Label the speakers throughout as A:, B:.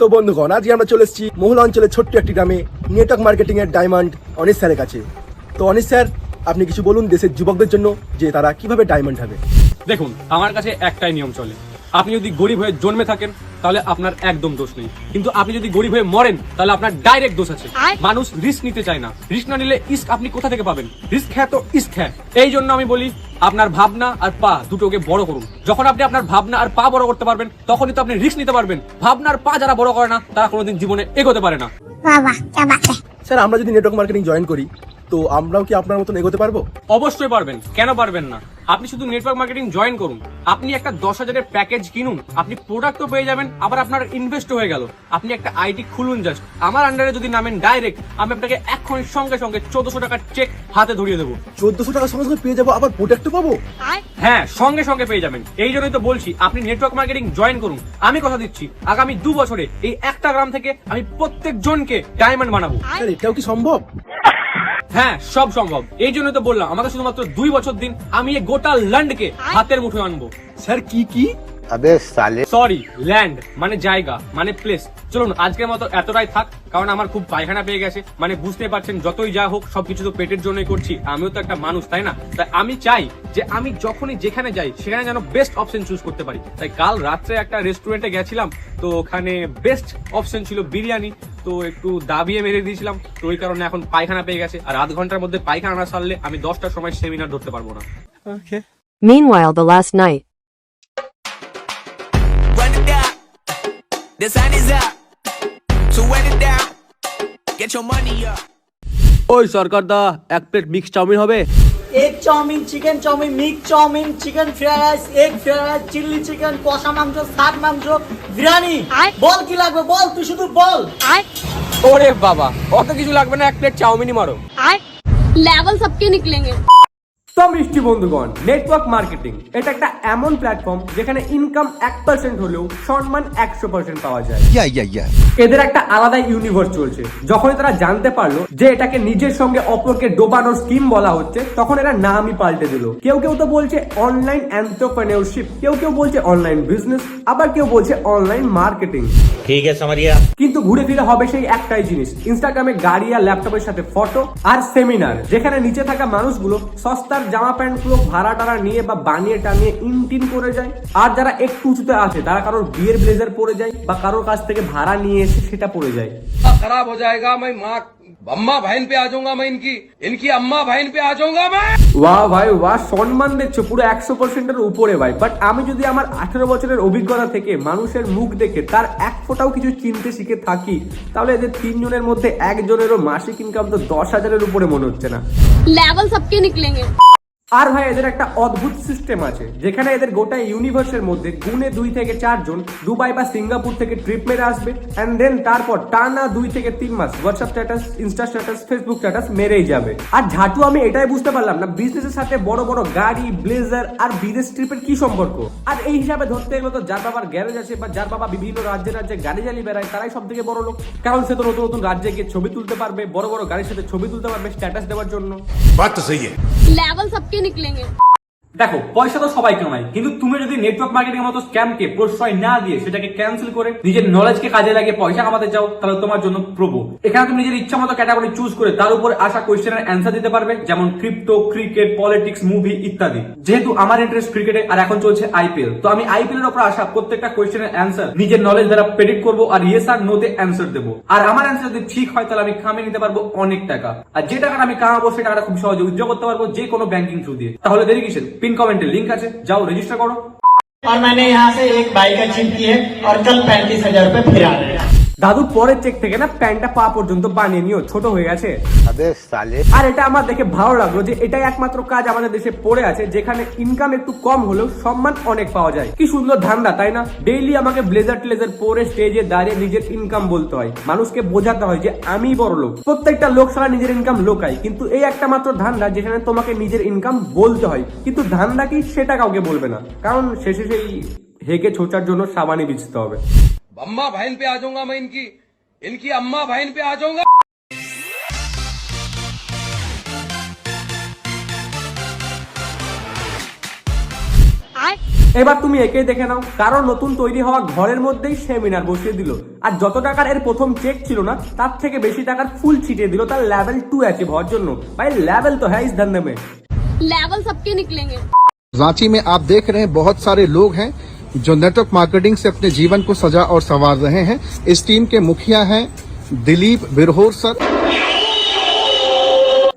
A: তো বন্ধুগণ, আজকে আমরা চলে এসেছি মহুলা অঞ্চলের ছোট্ট একটি গ্রামে নেটওয়ার্ক মার্কেটিং এর ডায়মন্ড অনিশ স্যারের কাছে। তো অনিশ স্যার, আপনি কিছু বলুন দেশের যুবকদের জন্য যে তারা কিভাবে ডায়মন্ড হবে।
B: দেখুন, আমার কাছে একটাই নিয়ম চলে। আপনি যদি গরিব হয়ে জন্মে থাকেন তাহলে আপনার একদম দোষ নেই, কিন্তু আপনি যদি গরিব হয়ে মরেন তাহলে আপনার ডাইরেক্ট দোষ আছে। মানুষ রিস্ক নিতে চায় না, রিস্ক না নিলে ইস্ক আপনি কোথা থেকে পাবেন? রিস্ক হ্যাঁ তো ইস্ক হ্যাঁ। এই জন্য আমি বলি আপনার ভাবনা আর পা দুটোকে বড় করুন। যখন আপনি আপনার ভাবনা আর পা বড় করতে পারবেন তখনই তো আপনি রিস্ক নিতে পারবেন। ভাবনা আর পা যারা বড় করে না তারা কোনোদিন জীবনে এগোতে পারে না।
A: স্যার, আমরা যদি নেটওয়ার্ক মার্কেটিং জয়েন করি তো আমরাও কি আপনার মতন এগোতে পারবো?
B: অবশ্যই পারবেন, কেন পারবেন না? আপনি শুধু নেটওয়ার্ক মার্কেটিং জয়েন করুন, আপনি একটা 10,000-এর প্যাকেজ কিনুন, আপনি প্রোডাক্টও পেয়ে যাবেন, আবার আপনার ইনভেস্টও হয়ে গেল। আপনি একটা আইটি খুলুন, জাস্ট আমার আন্ডারে যদি নামেন ডাইরেক্ট আমি আপনাকে এক্ষুনি সঙ্গে সঙ্গে 1400 টাকার চেক হাতে ধরিয়ে দেবো।
A: 1400 টাকার সঙ্গে সঙ্গে পেয়ে যাবো, আবার প্রোডাক্টও পাবো?
B: হ্যাঁ, সঙ্গে সঙ্গে পেয়ে যাবেন। এই জন্যই তো বলছি আপনি নেটওয়ার্ক মার্কেটিং জয়েন করুন। আমি কথা দিচ্ছি আগামী 2 বছরে এই একটা গ্রাম থেকে আমি প্রত্যেক জনকে ডায়মন্ড বানাবো।
A: স্যার, এটাও কি সম্ভব?
B: হ্যাঁ, সব সম্ভব। এই জন্য তো বললাম আমাকে শুধুমাত্র 2 বছর দিন, আমি এই গোটা ল্যান্ডকে হাতের মুঠোয় আনবো।
A: স্যার, কি?
C: अबे साले
B: সরি, ল্যান্ড মানে জায়গা, মানে প্লেস। চলুন আজকের মতো এতটাই থাক, কারণ আমার খুব পায়খানা পেয়ে গেছে। মানে বুঝতে পারছেন, যতই যা হোক সবকিছু তো পেটের জন্যই করছি, আমিও তো একটা মানুষ, তাই না? তাই আমি চাই যে আমি যখনই যেখানে যাই সেখানে যেন বেস্ট অপশন চুজ করতে পারি। তাই কাল রাত্রে একটা রেস্টুরেন্টে গেছিলাম, তো ওখানে বেস্ট অপশন ছিল বিরিয়ানি, তো একটু দাবিয়ে মেরে দিয়েছিলাম। তো ওই কারণে এখন পায়খানা পেয়ে গেছে, আর আধ ঘন্টার মধ্যে পায়খানা না সারলে আমি 10টার সময় সেমিনার ধরতে পারবো না।
D: Meanwhile, the last night.
E: Run it down. The sun is up. So run it down. Get your money up.
F: ওই সরকার দা, এক প্লেট মিক্স চাউমিন হবে?
G: Egg chowmein, chicken chowmein, mix chowmein, chicken fried rice, egg fried rice, chilli chicken, কষা মাংস, শাক মাংস, বিরিয়ানি। বল কি লাগবে, বল, তুই শুধু বল।
B: ওরে বাবা, অত কিছু লাগবে না, এক প্লেট চাউমিনই মারো।
H: लेवल सबके निकलेंगे।
B: তো মিষ্টি বন্ধুগণ, নেটওয়ার্ক মার্কেটিং এটা একটা এমন প্ল্যাটফর্ম যেখানে ইনকাম 1% হলেও সম্মান 100% পাওয়া যায়। এদের একটা আলাদা ইউনিভার্স চলছে। যখনই তারা জানতে পারলো যে এটাকে নিজের সঙ্গে অপরকে ডোবানোর স্কিম বলা হচ্ছে, তখন এরা নামই পাল্টে দিল। কেউ তো বলছে অনলাইন এন্টারপ্রেনিয়রশিপ, কেউ বলছে অনলাইন বিজনেস, আবার কেউ বলছে অনলাইন মার্কেটিং।
C: ठीक है समझिए।
B: কিন্তু ঘুরে ফিরে হবে সেই একটাই জিনিস, ইনস্টাগ্রামে গাড়ি আর ল্যাপটপের সাথে ফটো আর সেমিনার, যেখানে নিচে থাকা মানুষগুলো সস্তার জামা প্যান্ট গুলো ভাড়া টাড়া নিয়ে বা বানিয়ে টানিয়ে ইনটিন করে যায়। আর যারা একটু উঁচুতে আছে তারা কারোর বিয়ের ব্লেজার পরে যায় বা কারোর কাছ থেকে ভাড়া নিয়ে এসে সেটা পরে যায়।
I: खराब हो जाएगा, मैं माँ अम्मा बहन पे आ जाऊंगा, मैं इनकी अम्मा बहन पे आ जाऊंगा मैं।
B: ওয়াহ ভাই ওয়াহ, সম্মান দেখছো পুরো 100%-এর উপরে ভাই। বাট আমি যদি আমার 18 বছরের অভিজ্ঞতা থেকে মানুষের মুখ দেখে তার এক ফোঁটাও কিছু চিনতে শিখে থাকি, তাহলে এদের 3 জনের মধ্যে একজনেরও মাসিক ইনকাম তো 10,000-এর উপরে মনে হচ্ছে না।
H: लेवल सबके निकलेंगे।
B: আর ভাই এদের একটা অদ্ভুত সিস্টেম আছে, যেখানে এদের গোটা ইউনিভার্সের মধ্যে গুণে 2 থেকে 4 জন দুবাই বা সিঙ্গাপুর থেকে ট্রিপ মেরে আসবে, এন্ড দেন তারপর টানা 2 থেকে 3 মাস WhatsApp status, Insta status, Facebook status মেরেই যাবে। আর ঝাটু আমি এটাই বুঝতে পারলাম না, বিজনেসের সাথে বড় বড় গাড়ি, ব্লেজার আর বিদেশ ট্রিপের কি সম্পর্ক? আর এই হিসাবে ধরতে গেলে তো যার বাবার গ্যারেজ আছে বা যার বাবা বিভিন্ন রাজ্যে গাড়ি চালিয়ে বেড়ায় তারাই সব থেকে বড় লোক, কারণ সে তো নতুন নতুন রাজ্যে গিয়ে ছবি তুলতে পারবে, বড় বড় গাড়ির সাথে ছবি তুলতে পারবে স্ট্যাটাস দেওয়ার জন্য।
C: बात तो सही है।
H: लेवल सबके निकलेंगे।
B: দেখো, পয়সা তো সবাই কামায়, কিন্তু তুমি যদি নেটওয়ার্ক মার্কেটিং এর মতো স্ক্যামকে প্রশ্রয় না দিয়ে সেটাকে ক্যান্সেল করে নিজের নলেজকে কাজে লাগিয়ে পয়সা কামাতে চাও, তাহলে তোমার জন্য প্রভু। এখানে তুমি নিজের ইচ্ছা মতো ক্যাটাগরি চুজ করে তার উপর আসা কোয়েশ্চেনের অ্যান্সার দিতে পারবে, যেমন ক্রিপ্টো, ক্রিকেট, পলিটিক্স, মুভি ইত্যাদি। যেহেতু আমার ইন্টারেস্ট ক্রিকেটে আর এখন চলছে আইপিএল, তো আমি আইপিএল এর উপর আসা প্রত্যেকটা কোয়েশ্চেনের অ্যান্সার নিজের নলেজ দ্বারা প্রেডিক্ট করবো আর ইয়েস আর নো তে অ্যান্সার দেবো। আর আমার অ্যান্সার যদি ঠিক হয় তাহলে আমি কামিয়ে নিতে পারবো অনেক টাকা, আর যে টাকাটা আমি কামাবো সেই টাকাটা খুব সহজে উইথড্র করতে পারবো যে কোনো ব্যাংকিং থ্রু দিয়ে। তাহলে দেরি কিসের? পিন কমেন্টে লিংক আছে, যাও রেজিস্টার করো।
G: और मैंने यहाँ से एक बाइक अचीव की है और कल 35,000 रुपए फिर आ गए।
B: দাদু পরের চেক থেকে না প্যান্টটা পা পর্যন্ত বানিয়ে নিও, ছোট হয়ে গেছে।
C: अबे साले
B: আর এটা আমার দেখে ভালো লাগলো যে এটাই একমাত্র কাজ আমাদের দেশে পড়ে আছে যেখানে ইনকাম একটু কম হলেও সম্মান অনেক পাওয়া যায়। কি সুন্দর ধান্দা, তাই না? ডেইলি আমাকে ব্লেজার টেলেজার পরে স্টেজে দাঁড়িয়ে নিজের ইনকাম বলতে হয়, মানুষকে বোঝাতে হয় যে আমি বড় লোক। প্রত্যেকটা লোক সারা নিজের ইনকাম লোকায়, কিন্তু এই একটা মাত্র ধান্দা যেখানে তোমাকে নিজের ইনকাম বলতে হয়, কিন্তু ধান্দা কি সেটা কাউকে বলবে না, কারণ শেষে সেই হেগে ছোচার জন্য সাবানি বিছতে হবে।
I: अम्मा बहन पे आ जाऊंगा मैं, इनकी अम्मा बहन पे आ जाऊंगा।
F: এবার তুমি একেই দেখে নাও, কারো নতুন তৈরি হওয়া ঘরের মধ্যেই সেমিনার বসিয়ে দিল, আর যত টাকার এর প্রথম চেক ছিল না তার থেকে বেশি টাকার ফুল ছিটিয়ে দিল তার লেভেল 2 অ্যাচিভ হওয়ার জন্য। ভাই লেভেল তো হ্যাঁ ইস ধন্যে মে।
H: लेवल सबके निकलेंगे।
J: रांची में आप देख रहे हैं बहुत सारे लोग हैं जो नेटवर्क मार्केटिंग से अपने जीवन को सजा और संवार रहे हैं। इस टीम के मुखिया हैं दिलीप बिरहोर सर।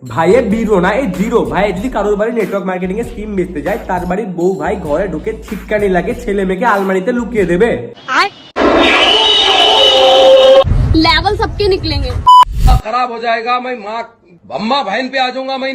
F: ভাইয়ে বিরো না এই জিরো। ভাই যদি কারোর বাড়ি নেটওয়ার্ক মার্কেটিং এর স্কিম বেচতে যায়, তার বাড়ির বউ ভাই ঘরে ঢুকে ছিটকানি লাগে ছেলে মেয়েকে আলমারিতে লুকিয়ে দেবে।
H: लेवल सबके निकलेंगे।
I: खराब हो जाएगा, मैं माँ अम्मा बहन पे आ जाऊंगा, मैं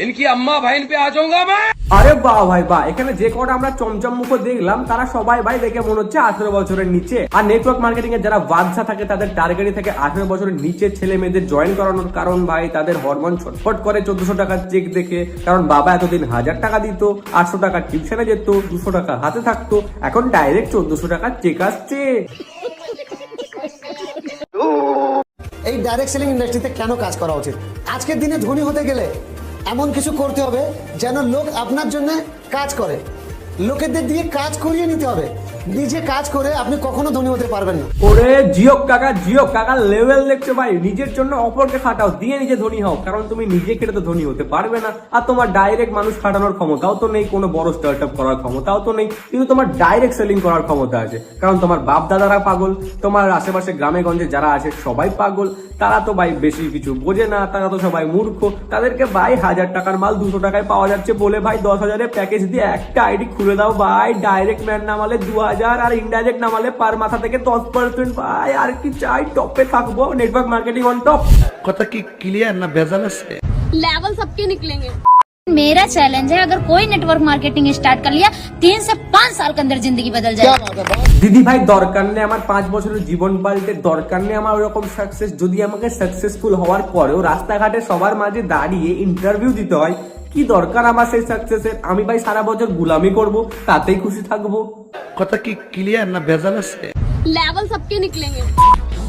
I: इनकी अम्मा बहन पे आ जाऊंगा मैं।
F: আরে বাহ ভাই বাহ, এখানে যে কটা আমরা চমচম মুখ দেখলাম তারা সবাই ভাই দেখে মনে হচ্ছে 18 বছরের নিচে। আর নেটওয়ার্ক মার্কেটিং এর যারা বাদশা থাকে তাদের টার্গেটই থাকে 18 বছরের নিচে ছেলে মেয়েদের জয়েন করানোর। কারণ ভাই তাদের হরমোন ছটফট করে 1400 টাকার চেক দেখে। কারণ বাবা এতদিন 1000 টাকা দিত, 800 টাকা টিউশনে যেত, 200 টাকা হাতে থাকতো, এখন ডাইরেক্ট 1400 টাকার চেক আসছে।
G: এই ডাইরেক্ট সেলিং ইন্ডাস্ট্রিতে কেন কাজ করা উচিত? আজকের দিনে ধনী হতে গেলে এমন কিছু করতে হবে যেন লোক আপনার জন্য কাজ করে, লোকেদের দিয়ে কাজ করিয়ে নিতে হবে। নিজে কাজ করে আপনি কখনো ধনী হতে পারবেন না।
F: ওরে জিও কাকা লেভেল দেখছো ভাই। নিজের জন্য অপরকে খাটাও, দিয়ে নিজে ধনী হও। কারণ তুমি নিজে খেটে তো ধনী হতে পারবে না, আর তোমার ডাইরেক্ট মানুষ খাটানোর ক্ষমতাও তো নেই, কোনো বড় স্টার্ট আপ করার ক্ষমতাও তো নেই, কিন্তু তোমার ডাইরেক্ট সেলিং করার ক্ষমতা আছে। কারণ তোমার বাপ দাদারা পাগল, তোমার আশেপাশে গ্রামে গঞ্জে যারা আছে সবাই পাগল। তারা তো ভাই বেশি কিছু বোঝে না, তারা তো সবাই মূর্খ। তাদেরকে ভাই 1000 টাকার মাল 200 টাকায় পাওয়া যাচ্ছে বলে ভাই 10,000-এর প্যাকেজ দিয়ে একটা আইডি খুলে দাও ভাই। ডাইরেক্ট ম্যান নামালে 2000 আর ইনডাইরেক্ট নামালে পার মাথা থেকে 10% ভাই। আর কি চাই, টপে থাকবো, নেটওয়ার্ক মার্কেটিং অন টপ।
J: কথা কি ক্লিয়ার না ভেজাল আছে?
H: लेवल सबके निकलेंगे।
K: मेरा चैलेंज है, अगर कोई नेटवर्क मार्केटिंग स्टार्ट कर लिया 3 से 5 साल के अंदर जिंदगी बदल जाएगी।
F: দিদি ভাই দরকার নেই আমার 5 বছরের জীবন পাল্টে, দরকার নেই আমার ওরকম সাকসেস। যদি আমাকে সাকসেসফুল হওয়ার পরেও রাস্তাঘাটে সবার মাঝে দাঁড়িয়ে ইন্টারভিউ দিতে হয়, কি দরকার আমার সেই সাকসেসের? আমি ভাই সারা বছর গুলামি করব, তাতেই খুশি থাকবো।
J: কথা কি ক্লিয়ার না ভেজাল আছে?
H: लेवल सबके निकलेंगे।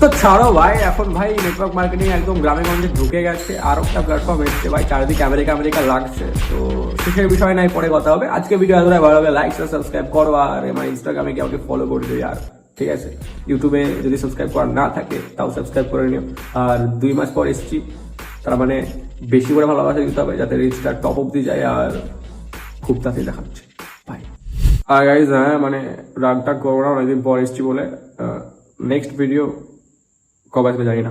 F: তো ছাড়ো ভাই, এখন ভাই নেটওয়ার্ক মার্কেটিং একদম গ্রামে গঞ্জে ঢুকে গেছে। আর একটা প্ল্যাটফর্ম এসছে ভাই, চারিদিকে আমেরিকা লাগছে। তো সেসব বিষয় নাই, পরে কথা হবে। আজকে ভিডিও এতটাই ভালো লাগে, লাইক সাবস্ক্রাইব করো। আর আমার ইনস্টাগ্রামে কি আমাকে ফলো করে দিও আর, ঠিক আছে? ইউটিউবে যদি সাবস্ক্রাইব করা না থাকে তাও সাবস্ক্রাইব করে নিও। আর 2 মাস পর এসছি, তার মানে বেশি করে ভালোবাসা দিতে হবে যাতে রিচটা টপ অব্দি যায়। আর খুব তাড়াতাড়ি দেখাচ্ছে ভাই। আর গাইজ হ্যাঁ, মানে রাগটা করবো না, অনেকদিন পর এসছি বলে। নেক্সট ভিডিও কবে আসবে জানি না।